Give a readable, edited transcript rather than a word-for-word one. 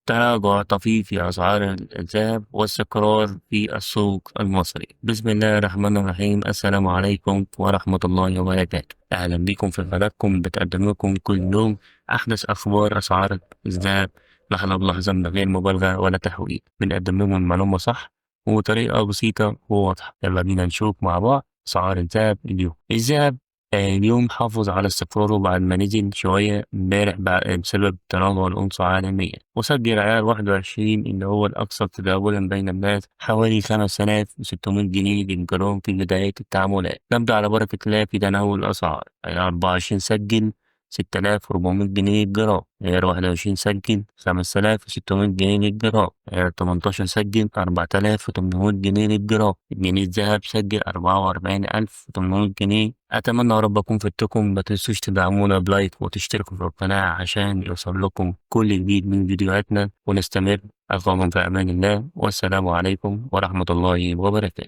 تراجع طفيف في أسعار الذهب واستقرار في السوق المصري. بسم الله الرحمن الرحيم. السلام عليكم ورحمة الله وبركاته. أهلا بكم في قناتكم بتقدم لكم كل يوم أحدث أخبار أسعار الذهب لحظة بلحظة من غير مبالغة ولا تهويل. بنقدم لكم المعلومة صح وطريقة بسيطة وواضحة. يلا بينا نشوف مع بعض أسعار الذهب اليوم. الذهب اليوم حافظ على استقراره بعد ما نزل شوية امبارح بسبب تراجع الأونصة عالميا، وسجل عيار 21 اللي هو الأكثر تداولا بين الناس حوالي 5600 جنيه للجرام في بداية التعاملات. نبدأ على بركة الله في تناول الأسعار. عيار 24 سجل 6400 جنيه للجرام، عيار 21 سجل 5600 جنيه للجرام، عيار 18 سجل 4800 جنيه للجرام. الجنيه الذهب سجل 44800 جنيه. أتمنى يا رب أكون فدتكم. ما تنسوش تدعمونا بلايك وتشتركوا في القناة عشان يوصل لكم كل جديد من فيديوهاتنا ونستمر. ألقاكم في أمان الله، والسلام عليكم ورحمة الله وبركاته.